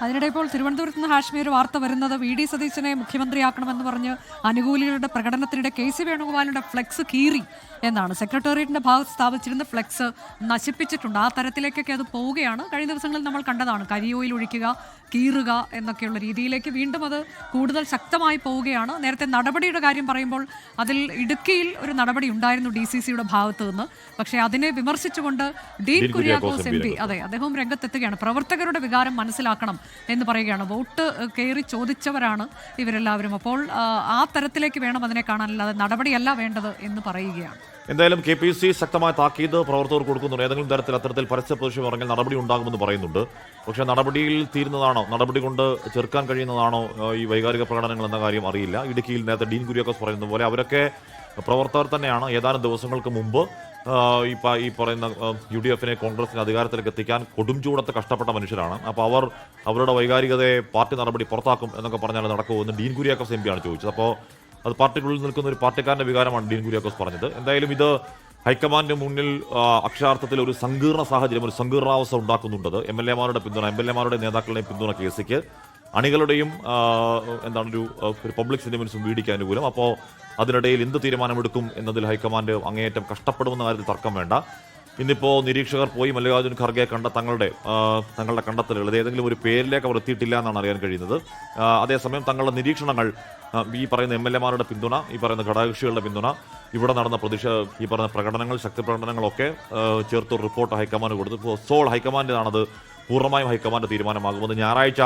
അതിനിടെ ഇപ്പോൾ തിരുവനന്തപുരത്ത് നിന്ന് ഹാഷ്മി ഒരു വാർത്ത വരുന്നത് വി.ഡി. സതീശനെ മുഖ്യമന്ത്രിയാക്കണമെന്ന് പറഞ്ഞ് അനുകൂലികളുടെ പ്രകടനത്തിനിടെ കെ.സി. വേണുഗോപാലിന്റെ ഫ്ലെക്സ് കീറി എന്നാണ്. സെക്രട്ടേറിയറ്റിന്റെ ഭാഗത്ത് സ്ഥാപിച്ചിരുന്ന ഫ്ലെക്സ് നശിപ്പിച്ചിട്ടുണ്ട്. ആ തരത്തിലേക്കൊക്കെ അത് പോവുകയാണ്. കഴിഞ്ഞ ദിവസങ്ങളിൽ നമ്മൾ കണ്ടതാണ്. കരിയോയിൽ ഒഴിക്കുക, കീറുക എന്നൊക്കെയുള്ള രീതിയിലേക്ക് വീണ്ടും അത് കൂടുതൽ ശക്തമായി പോവുകയാണ്. നേരത്തെ നടപടിയുടെ കാര്യം പറയുമ്പോൾ അതിൽ ഇടുക്കിയിൽ ഒരു നടപടി ഉണ്ടായിരുന്നു DCCയുടെ ഭാഗത്ത് നിന്ന്. പക്ഷേ അതിനെ വിമർശിച്ചുകൊണ്ട് ഡീൻ കുര്യാക്കോസ് MP അദ്ദേഹവും രംഗത്തെത്തുകയാണ്. പ്രവർത്തകരുടെ വികാരം മനസ്സിലാക്കണം എന്ന് പറയുകയാണ്. വോട്ട് കയറി ചോദിച്ചവരാണ് ഇവരെല്ലാവരും. അപ്പോൾ ആ തരത്തിലേക്ക് വേണം അതിനെ കാണാനല്ലാതെ നടപടിയല്ല വേണ്ടത് എന്ന് പറയുകയാണ്. എന്തായാലും KPC ശക്തമായ താക്കീത് പ്രവർത്തകർ കൊടുക്കുന്നുണ്ട്. ഏതെങ്കിലും തരത്തിൽ അത്തരത്തിൽ പരസ്യ പ്രതിഷേധം ഇറങ്ങിയാൽ നടപടി ഉണ്ടാകുമെന്ന് പറയുന്നുണ്ട്. പക്ഷേ നടപടിയിൽ തീരുന്നതാണോ, നടപടി കൊണ്ട് ചെറുക്കാൻ കഴിയുന്നതാണോ ഈ വൈകാരിക പ്രകടനങ്ങൾ എന്ന കാര്യം അറിയില്ല. ഇടുക്കിയിൽ നേരത്തെ ഡീൻ കുര്യാക്കോസ് പറയുന്നത് പോലെ അവരൊക്കെ പ്രവർത്തകർ തന്നെയാണ്. ഏതാനും ദിവസങ്ങൾക്ക് മുമ്പ് ഈ പറയുന്ന UDF-നെ കോൺഗ്രസിന് അധികാരത്തിലേക്ക് എത്തിക്കാൻ കൊടും ചൂടത്ത് കഷ്ടപ്പെട്ട മനുഷ്യരാണ്. അപ്പോൾ അവരുടെ വൈകാരികതയെ പാർട്ടി നടപടി പുറത്താക്കും എന്നൊക്കെ പറഞ്ഞാൽ നടക്കുമെന്ന് ഡീൻ കുര്യാക്കോസ് MP ആണ് ചോദിച്ചത്. അപ്പോൾ അത് പാർട്ടിക്കുള്ളിൽ നിൽക്കുന്ന ഒരു പാർട്ടിക്കാരന്റെ വികാരമാണ് ഡീൻ കുര്യാക്കോസ് പറഞ്ഞത്. എന്തായാലും ഇത് ഹൈക്കമാൻഡിന് മുന്നിൽ അക്ഷരാർത്ഥത്തിൽ ഒരു സങ്കീർണ സാഹചര്യം, ഒരു സങ്കീർണാവസ്ഥ ഉണ്ടാക്കുന്നുണ്ട്. MLA-മാരുടെ പിന്തുണ, MLA-മാരുടെ നേതാക്കളുടെയും പിന്തുണ കേസിക്ക്, അണികളുടെയും ഒരു പബ്ലിക് സെന്റിമെന്റ്സും VD-ക്ക് അനുകൂലം. അപ്പോൾ അതിനിടയിൽ എന്ത് തീരുമാനമെടുക്കും എന്നതിൽ ഹൈക്കമാൻഡ് അങ്ങേയറ്റം കഷ്ടപ്പെടുമെന്ന കാര്യത്തിൽ തർക്കം വേണ്ട. ഇന്നിപ്പോൾ നിരീക്ഷകർ പോയി മല്ലികാർജ്ജുൻ ഖർഗെ കണ്ട തങ്ങളുടെ കണ്ടെത്തലുകൾ ഏതെങ്കിലും ഒരു പേരിലേക്ക് അവർ എത്തിയിട്ടില്ല എന്നാണ് അറിയാൻ കഴിയുന്നത്. അതേസമയം തങ്ങളുടെ നിരീക്ഷണങ്ങൾ, ഈ പറയുന്ന MLA-മാരുടെ പിന്തുണ, ഈ പറയുന്ന ഘടകകക്ഷികളുടെ പിന്തുണ, ഇവിടെ നടന്ന ഈ പറയുന്ന പ്രകടനങ്ങൾ, ശക്തി പ്രകടനങ്ങളൊക്കെ ചേർത്തൊരു റിപ്പോർട്ട് ഹൈക്കമാൻഡ് കൊടുത്തു. സോൾ ഹൈക്കമാൻഡിനാണത് പൂർണ്ണമായും ഹൈക്കമാൻഡ് തീരുമാനമാകുമെന്ന് ഞായറാഴ്ച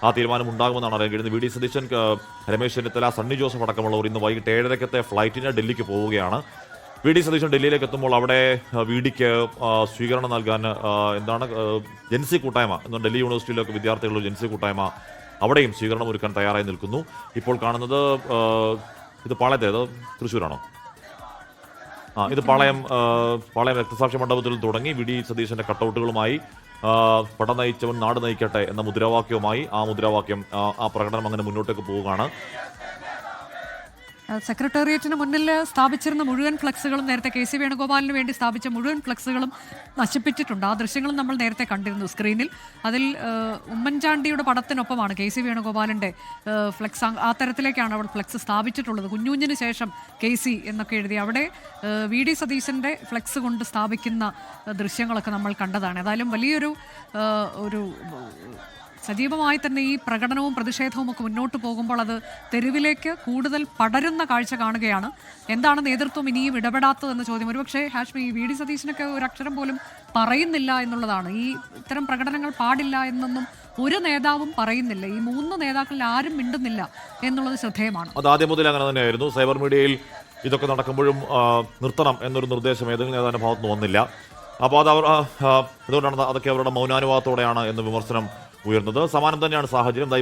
ആ തീരുമാനം ഉണ്ടാകുമെന്നാണ് അറിയാൻ കഴിയുന്നത്. വി.ഡി. സതീശൻ, രമേശ് ചെന്നിത്തല, സണ്ണി ജോസഫ് അടക്കമുള്ളവർ ഇന്ന് വൈകിട്ട് 7:30 ഫ്ലൈറ്റിന് ഡൽഹിക്ക് പോവുകയാണ്. വി.ഡി. സതീശൻ ഡൽഹിയിലേക്ക് എത്തുമ്പോൾ അവിടെ VD-ക്ക് സ്വീകരണം നൽകാൻ ജൻസി കൂട്ടായ്മ എന്ന ഡൽഹി യൂണിവേഴ്സിറ്റിയിലൊക്കെ വിദ്യാർത്ഥികളുടെ ജൻസി കൂട്ടായ്മ അവിടെയും സ്വീകരണം ഒരുക്കാൻ തയ്യാറായി നിൽക്കുന്നു. ഇപ്പോൾ കാണുന്നത് ഇത് പാളയത്തെ തൃശ്ശൂരാണോ? ഇത് പാളയം രക്തസാക്ഷി മണ്ഡപത്തിൽ തുടങ്ങി വി.ഡി. സതീശന്റെ കട്ടൗട്ടുകളുമായി പട നയിച്ചവൻ നാട് നയിക്കട്ടെ എന്ന മുദ്രാവാക്യവുമായി ആ പ്രകടനം അങ്ങനെ മുന്നോട്ടേക്ക് പോവുകയാണ്. സെക്രട്ടേറിയറ്റിന് മുന്നിൽ സ്ഥാപിച്ചിരുന്ന മുഴുവൻ ഫ്ലക്സുകളും, നേരത്തെ കെ.സി. വേണുഗോപാലിന് വേണ്ടി സ്ഥാപിച്ച മുഴുവൻ ഫ്ലക്സുകളും നശിപ്പിച്ചിട്ടുണ്ട്. ആ ദൃശ്യങ്ങളും നമ്മൾ നേരത്തെ കണ്ടിരുന്നു സ്ക്രീനിൽ. അതിൽ ഉമ്മൻചാണ്ടിയുടെ പടത്തിനൊപ്പമാണ് കെ.സി. വേണുഗോപാലിൻ്റെ ഫ്ലക്സ്. ആ തരത്തിലേക്കാണ് അവിടെ ഫ്ലക്സ് സ്ഥാപിച്ചിട്ടുള്ളത്. കുഞ്ഞുഞ്ഞിന് ശേഷം കെ.സി. എന്നൊക്കെ എഴുതി അവിടെ വി.ഡി. സതീശൻ്റെ ഫ്ലക്സ് കൊണ്ട് സ്ഥാപിക്കുന്ന ദൃശ്യങ്ങളൊക്കെ നമ്മൾ കണ്ടതാണ്. ഏതായാലും വലിയൊരു സജീവമായി തന്നെ ഈ പ്രകടനവും പ്രതിഷേധവും ഒക്കെ മുന്നോട്ട് പോകുമ്പോൾ അത് തെരുവിലേക്ക് കൂടുതൽ പടരുന്ന കാഴ്ച കാണുകയാണ്. എന്താണ് നേതൃത്വം ഇനിയും ഇടപെടാത്തതെന്ന ചോദ്യം. ഒരുപക്ഷെ ഹാഷ്മി, വി.ഡി. സതീശനൊക്കെ ഒരു അക്ഷരം പോലും പറയുന്നില്ല എന്നുള്ളതാണ്. ഇത്തരം പ്രകടനങ്ങൾ പാടില്ല എന്നൊന്നും ഒരു നേതാവും പറയുന്നില്ല. ഈ 3 നേതാക്കളിൽ ആരും മിണ്ടുന്നില്ല എന്നുള്ളത് ശ്രദ്ധേയമാണ്. അത് ആദ്യം മുതൽ അങ്ങനെ തന്നെയായിരുന്നു. സൈബർ മീഡിയയിൽ ഇതൊക്കെ നടക്കുമ്പോഴും നിർത്തണം എന്നൊരു നിർദ്ദേശം ഏതെങ്കിലും നേതാവിന്റെ ഭാഗത്തുനിന്ന് വന്നില്ല. അപ്പോൾ അതുകൊണ്ടാണ് അതൊക്കെ അവരുടെ മൗനാനുവാദത്തോടെയാണ് എന്ന് വിമർശനം ഉയർന്നത്. സമാനം തന്നെയാണ് സാഹചര്യം.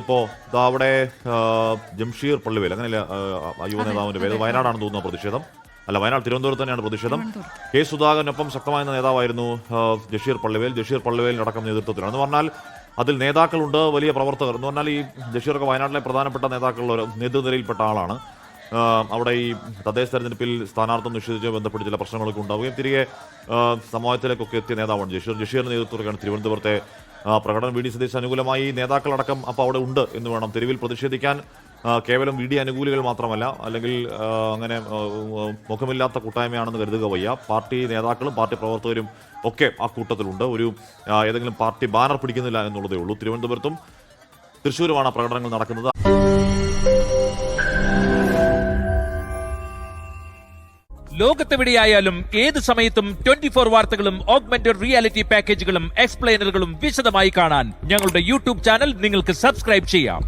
അവിടെ ജംഷീർ പള്ളിവേൽ, അങ്ങനെയല്ല യുവ നേതാവിന്റെ പേര്, വയനാടാണെന്ന് തോന്നുന്ന പ്രതിഷേധം. അല്ല, വയനാട്, തിരുവനന്തപുരത്ത് തന്നെയാണ് പ്രതിഷേധം. കെ. സുധാകരനൊപ്പം ശക്തമായ നേതാവായിരുന്നു ജഷീർ പള്ളിവേലിനടക്കം നേതൃത്വത്തിലാണ്. എന്ന് പറഞ്ഞാൽ അതിൽ നേതാക്കളുണ്ട്, വലിയ പ്രവർത്തകർ. എന്ന് പറഞ്ഞാൽ ഈ ജഷീറൊക്കെ വയനാട്ടിലെ പ്രധാനപ്പെട്ട നേതാക്കളുടെ നേതൃനിരയിൽപ്പെട്ട ആളാണ്. അവിടെ ഈ തദ്ദേശ തെരഞ്ഞെടുപ്പിൽ സ്ഥാനാർത്ഥം നിഷേധിച്ച് ബന്ധപ്പെട്ട് ചില പ്രശ്നങ്ങളൊക്കെ ഉണ്ടാവുകയും തിരികെ സമവായത്തിലേക്കൊക്കെ എത്തിയ നേതാവാണ് ജഷീറിന്റെ നേതൃത്വത്തിലാണ് തിരുവനന്തപുരത്തെ പ്രകടനം. വി.ഡി. സതീശ് അനുകൂലമായി നേതാക്കളടക്കം അപ്പോൾ അവിടെ ഉണ്ട് എന്ന് വേണം. തെരുവിൽ പ്രതിഷേധിക്കാൻ കേവലം വി.ഡി. അനുകൂലികൾ മാത്രമല്ല, അല്ലെങ്കിൽ അങ്ങനെ മുഖമില്ലാത്ത കൂട്ടായ്മയാണെന്ന് കരുതുക വയ്യ. പാർട്ടി നേതാക്കളും പാർട്ടി പ്രവർത്തകരും ഒക്കെ ആ കൂട്ടത്തിലുണ്ട്. ഏതെങ്കിലും പാർട്ടി ബാനർ പിടിക്കുന്നില്ല എന്നുള്ളതേ ഉള്ളൂ. തിരുവനന്തപുരത്തും തൃശ്ശൂരുമാണ് പ്രകടനങ്ങൾ നടക്കുന്നത്. ലോകത്തെവിടെയായാലും ഏത് സമയത്തും 24 വാർത്തകളും ഓഗ്മെന്റഡ് റിയാലിറ്റി പാക്കേജുകളും എക്സ്പ്ലെയിനറുകളും വിശദമായി കാണാൻ ഞങ്ങളുടെ YouTube ചാനൽ നിങ്ങൾക്ക് സബ്സ്ക്രൈബ് ചെയ്യാം.